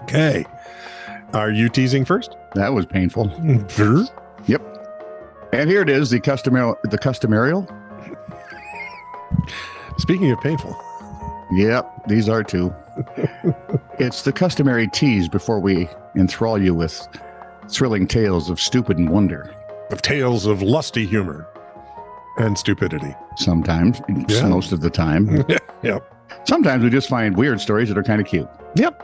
Okay. Are you teasing first? That was painful. Sure. Yep. And here it is, the customarial. Speaking of painful. Yep, these are too. It's the customary tease before we enthrall you with thrilling tales of stupid and wonder. Of tales of lusty humor and stupidity. Sometimes, Yeah. most of the time. Yep. Sometimes we just find weird stories that are kind of cute. Yep.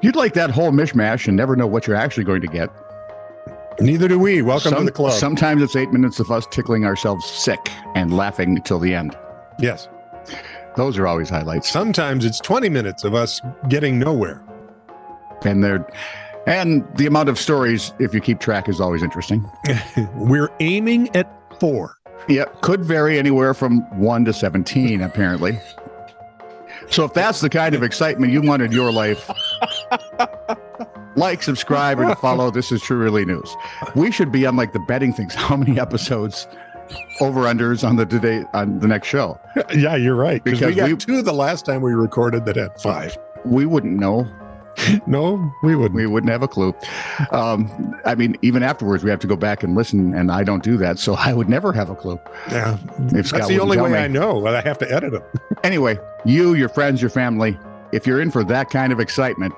You'd like that whole mishmash and never know what you're actually going to get. Neither do we. Welcome to the club. Sometimes it's 8 minutes of us tickling ourselves sick and laughing until the end. Yes. Those are always highlights. Sometimes it's 20 minutes of us getting nowhere. And the amount of stories, if you keep track, is always interesting. We're aiming at 4. Yep. Could vary anywhere from 1 to 17, apparently. So if that's the kind of excitement you want in your life, like, subscribe, and follow This Is True Really News. We should be on like the betting things. How many episodes over-unders on the next show? Yeah, you're right. Because we got we- 2 the last time we recorded that had 5. We wouldn't know. No, we wouldn't. We wouldn't have a clue. I mean, even afterwards, we have to go back and listen, and I don't do that, so I would never have a clue. Yeah, If Scott that's the only wouldn't way tell I me. know. I have to edit them. Anyway, you, your friends, your family, if you're in for that kind of excitement,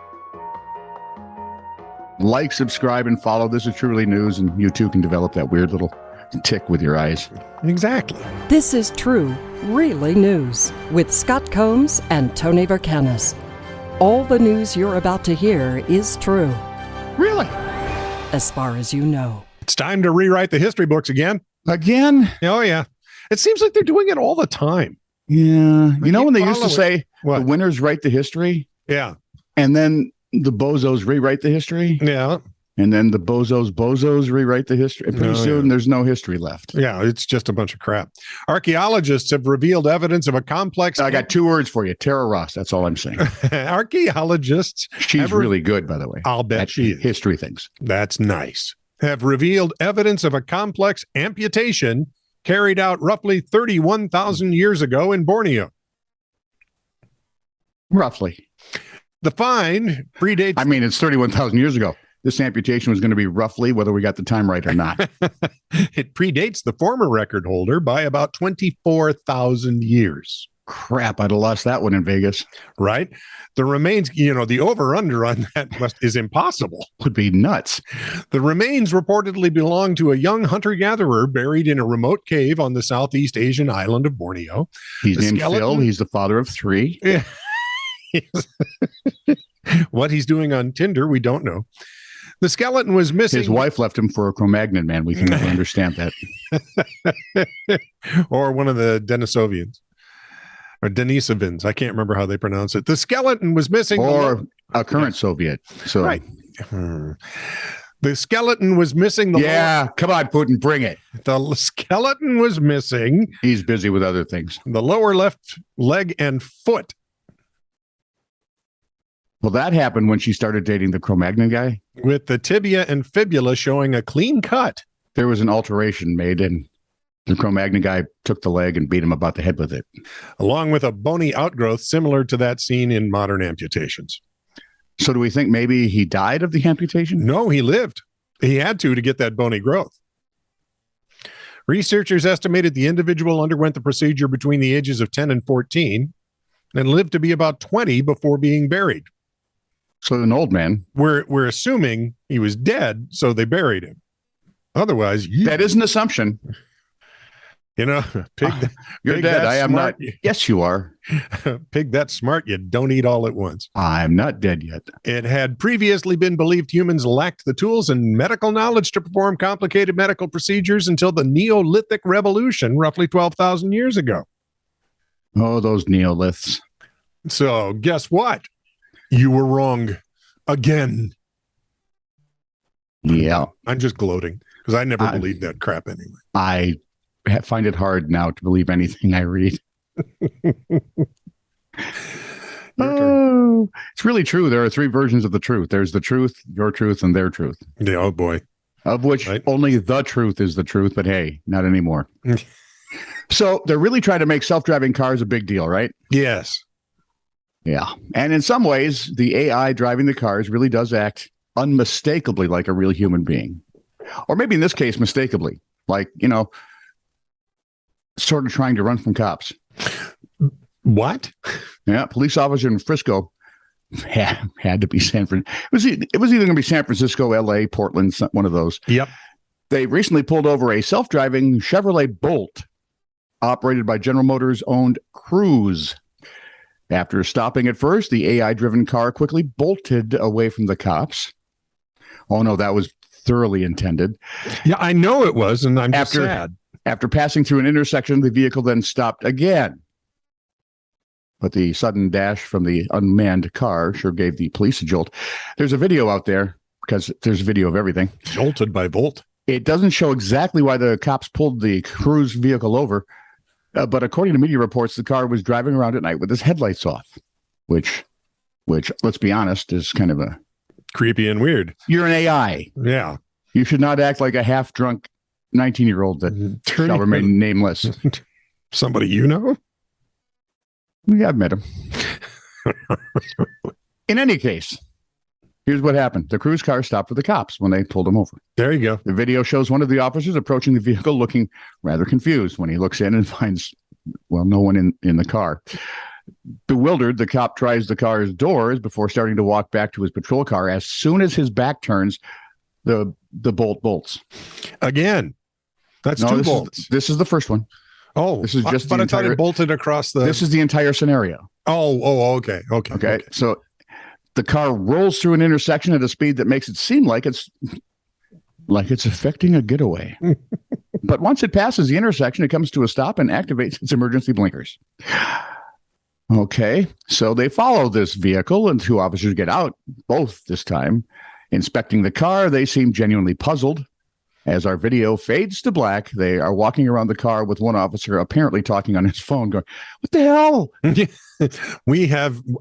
like, subscribe, and follow This Is Truly News, and you too can develop that weird little tick with your eyes. Exactly. This is True, Really News with Scott Combs and Tony Vercanis. All the news you're about to hear is true, Really? as far as you know. It's time to rewrite the history books again. Again? Oh, yeah. It seems like they're doing it all the time. Yeah. You know when they used to following- say What? the winners write the history, Yeah. and then the bozos rewrite the history, Yeah. and then the bozos rewrite the history. And pretty Oh, soon, yeah. there's no history left. Yeah. It's just a bunch of crap. Archaeologists have revealed evidence of a complex. I got 2 words for you. Tara Ross. That's all I'm saying. Archaeologists. She's Ever- really good, by the way. I'll bet at she is. history things. That's nice. Have revealed evidence of a complex amputation carried out roughly 31,000 years ago in Borneo. Roughly. The find predates. I mean, it's 31,000 years ago. This amputation was going to be roughly, whether we got the time right or not. It predates the former record holder by about 24,000 years. Crap, I'd have lost that one in Vegas. Right? The remains, the over-under on that is impossible. Would be nuts. The remains reportedly belong to a young hunter-gatherer buried in a remote cave on the Southeast Asian island of Borneo. He's The named skeleton- Phil. He's the father of 3. What he's doing on Tinder, we don't know. The skeleton was missing. His wife left him for a Cro-Magnon man. We can never understand that. Or one of the Denisovians. Or Denisovans. I can't remember how they pronounce it. The skeleton was missing. Or a current Soviet. So, Right. The skeleton was missing. Yeah, come on, Putin, bring it. The skeleton was missing He's busy with other things. the lower left leg and foot. Well, that happened when she started dating the Cro-Magnon guy. With the tibia and fibula showing a clean cut. There was an alteration made, and the Cro-Magnon guy took the leg and beat him about the head with it. Along with a bony outgrowth similar to that seen in modern amputations. So do we think maybe he died of the amputation? No, he lived. He had to get that bony growth. Researchers estimated the individual underwent the procedure between the ages of 10 and 14 and lived to be about 20 before being buried. So an old man. We're assuming he was dead, so they buried him. Otherwise, That is an assumption. pig. You're Pig dead. that I am smart. not. Yes, you are. Pig that smart, you don't eat all at once. I'm not dead yet. It had previously been believed humans lacked the tools and medical knowledge to perform complicated medical procedures until the Neolithic Revolution, roughly 12,000 years ago. Oh, those Neoliths. So guess what? You were wrong again. Yeah. I'm just gloating because I never I- believed that crap anyway. I find it hard now to believe anything I read. Oh, it's really true. There are 3 versions of the truth. There's the truth, your truth, and their truth, Yeah, oh boy. of which Right. only the truth is the truth. But hey, not anymore. So they're really trying to make self-driving cars a big deal, right? Yes. Yeah. And in some ways, the AI driving the cars really does act unmistakably like a real human being. Or maybe in this case, mistakeably, like, sort of trying to run from cops. What? Yeah. Police officer in Frisco had to be San Francisco. It was either going to be San Francisco, LA, Portland, one of those. Yep. They recently pulled over a self-driving Chevrolet Bolt operated by General Motors owned Cruise. After stopping at first, the AI-driven car quickly bolted away from the cops. Oh, no, that was thoroughly intended. Yeah, I know it was, and I'm just sad. After passing through an intersection, the vehicle then stopped again. But the sudden dash from the unmanned car sure gave the police a jolt. There's a video out there, because there's a video of everything. Jolted by Bolt. It doesn't show exactly why the cops pulled the Cruise vehicle over. But according to media reports, the car was driving around at night with its headlights off, which, let's be honest, is kind of a creepy and weird. You're an AI. Yeah. You should not act like a half-drunk 19-year-old that shall remain nameless. Somebody you know? Yeah, I've met him. In any case, here's what happened. The Cruise car stopped for the cops when they pulled him over. There you go. The video shows one of the officers approaching the vehicle looking rather confused when he looks in and finds, no one in the car. Bewildered, the cop tries the car's doors before starting to walk back to his patrol car. As soon as his back turns, the bolt bolts. Again. That's two bolts. This is the first one. Oh, this is just but I thought it bolted across the. This is the entire scenario. Okay. So the car rolls through an intersection at a speed that makes it seem like it's affecting a getaway. But once it passes the intersection, it comes to a stop and activates its emergency blinkers. Okay, so they follow this vehicle and two officers get out, both this time. Inspecting the car, they seem genuinely puzzled. As our video fades to black, they are walking around the car with one officer apparently talking on his phone going, "What the hell?"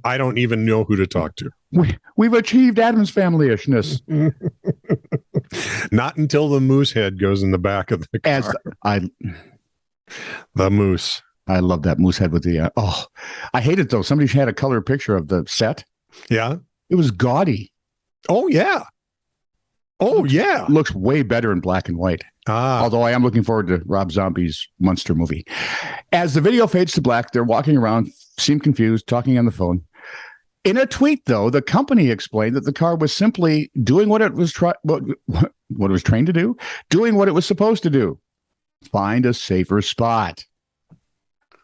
I don't even know who to talk to. We've achieved Addams Family-ishness. Not until the moose head goes in the back of the car. The moose. I love that moose head with the, I hate it though. Somebody had a color picture of the set. Yeah. It was gaudy. Oh, yeah. Looks way better in black and white. Although I am looking forward to Rob Zombie's Monster movie. As the video fades to black, they're walking around, seem confused, talking on the phone. In a tweet, though, the company explained that the car was simply doing what it was what it was trained to do, doing what it was supposed to do. Find a safer spot.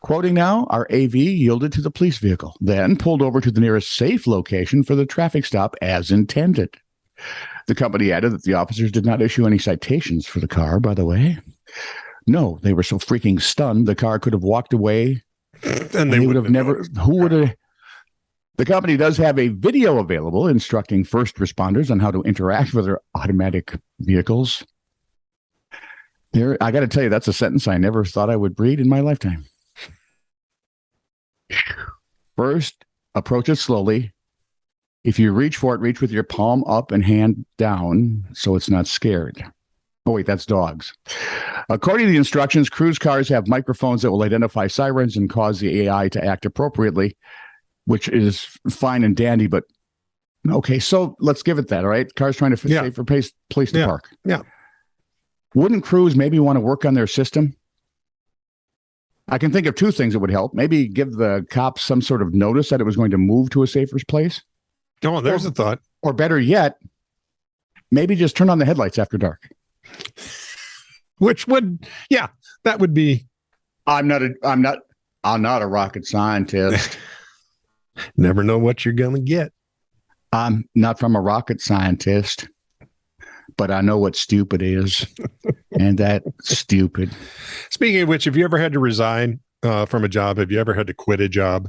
Quoting now, our AV yielded to the police vehicle, then pulled over to the nearest safe location for the traffic stop as intended. The company added that the officers did not issue any citations for the car, by the way. No, they were so freaking stunned, the car could have walked away. And they would have never... Who would have... The company does have a video available instructing first responders on how to interact with their automatic vehicles. I got to tell you, that's a sentence I never thought I would read in my lifetime. First, approach it slowly. If you reach for it, reach with your palm up and hand down so it's not scared. Oh, wait, that's dogs. According to the instructions, Cruise cars have microphones that will identify sirens and cause the AI to act appropriately, which is fine and dandy, but okay, so let's give it that, all right? Cars trying to safer place to park. Yeah. Wouldn't Cruise maybe want to work on their system? I can think of two things that would help. Maybe give the cops some sort of notice that it was going to move to a safer place. Oh, there's a thought. Or better yet, maybe just turn on the headlights after dark. Which would, that would be. I'm not a rocket scientist. Never know what you're going to get. I'm not from a rocket scientist, but I know what stupid is. And that's stupid. Speaking of which, have you ever had to resign from a job? Have you ever had to quit a job?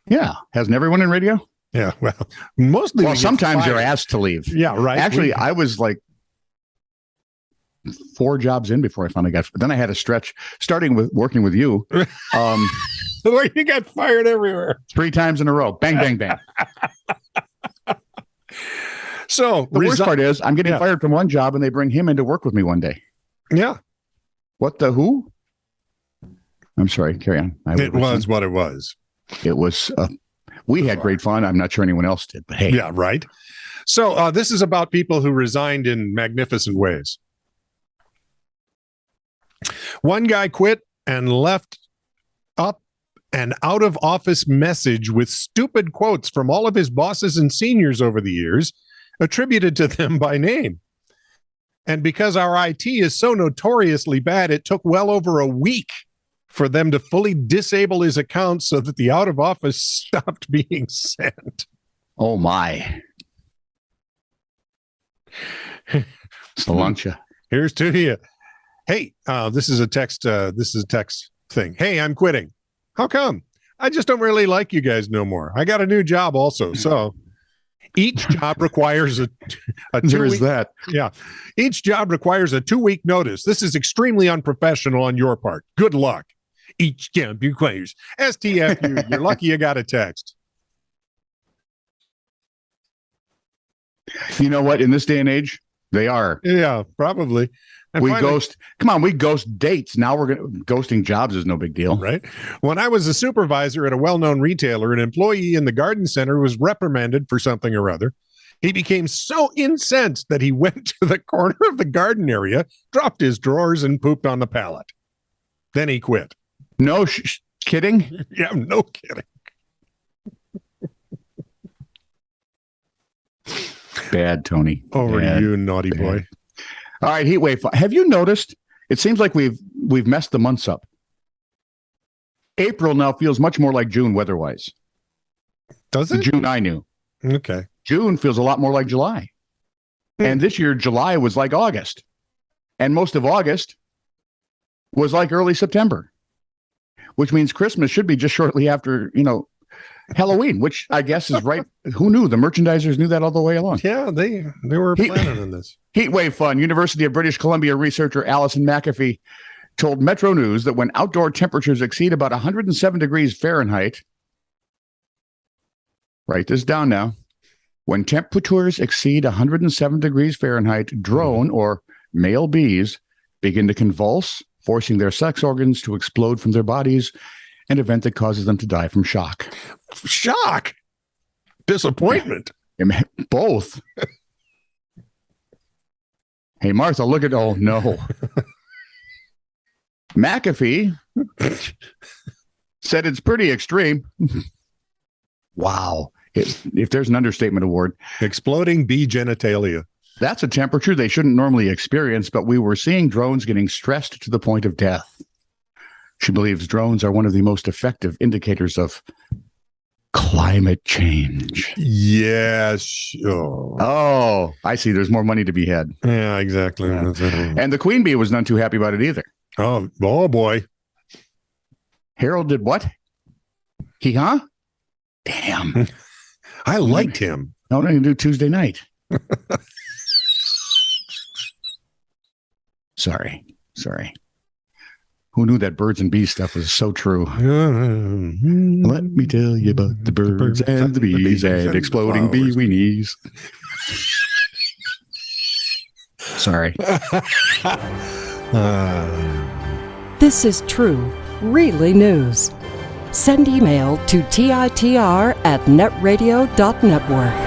Yeah. Hasn't everyone in radio? Yeah. Well, mostly. Well, sometimes you're asked to leave. Yeah, right. Actually, I was like 4 jobs in before I finally got. Then I had a stretch starting with working with you. Where you got fired everywhere. 3 times in a row. Bang, bang, bang. So the worst part is I'm getting fired from one job and they bring him in to work with me one day. Yeah. What the who? I'm sorry. Carry on. It was what it was. It was. We had great fun. I'm not sure anyone else did, but hey. Yeah, right. So this is about people who resigned in magnificent ways. One guy quit and left up an out-of-office message with stupid quotes from all of his bosses and seniors over the years, attributed to them by name. And because our IT is so notoriously bad, it took well over a week for them to fully disable his account so that the out-of-office stopped being sent. Oh, my. Salancha. Here's to you. Hey, this is a text thing. Hey, I'm quitting. How come? I just don't really like you guys no more. I got a new job also. So each job requires a 2 There is week, that. Yeah. Each job requires a 2-week notice. This is extremely unprofessional on your part. Good luck. Each job requires STFU. You're lucky you got a text. You know what? In this day and age, they are. Yeah, probably. And we finally, ghost. Come on, we ghost dates. Now ghosting jobs is no big deal. right? When I was a supervisor at a well-known retailer, an employee in the garden center was reprimanded for something or other. He became so incensed that he went to the corner of the garden area, dropped his drawers, and pooped on the pallet. Then he quit. No kidding? Yeah, no kidding. Bad, Tony. Over Bad. to you, naughty boy. All right, Heatwave. Have you noticed? It seems like we've messed the months up. April now feels much more like June weather-wise. Does The it? June I knew. Okay. June feels a lot more like July. And this year, July was like August. And most of August was like early September, which means Christmas should be just shortly after, Halloween, which I guess is right. Who knew? The merchandisers knew that all the way along. Yeah, they were planning on this. Heatwave fun. University of British Columbia researcher Alison McAfee told Metro News that when outdoor temperatures exceed about 107 degrees Fahrenheit, write this down now, when temperatures exceed 107 degrees Fahrenheit, drone or male bees begin to convulse, forcing their sex organs to explode from their bodies, an event that causes them to die from shock. Shock. Disappointment. Both. Hey, Martha, look at, oh no. McAfee said it's pretty extreme. Wow. If there's an understatement award. Exploding bee genitalia. That's a temperature they shouldn't normally experience, but we were seeing drones getting stressed to the point of death. She believes drones are one of the most effective indicators of climate change. Yes. Sure. Oh, I see. There's more money to be had. Yeah, exactly. Yeah. And the queen bee was none too happy about it either. Oh boy. Harold did what? Huh? Damn. I liked him. No, I can do Tuesday night. Sorry. Who knew that birds and bees stuff was so true? Let me tell you about the birds and the bees and exploding bee weenies. Sorry. This is true, really news. Send email to TITR@netradio.network.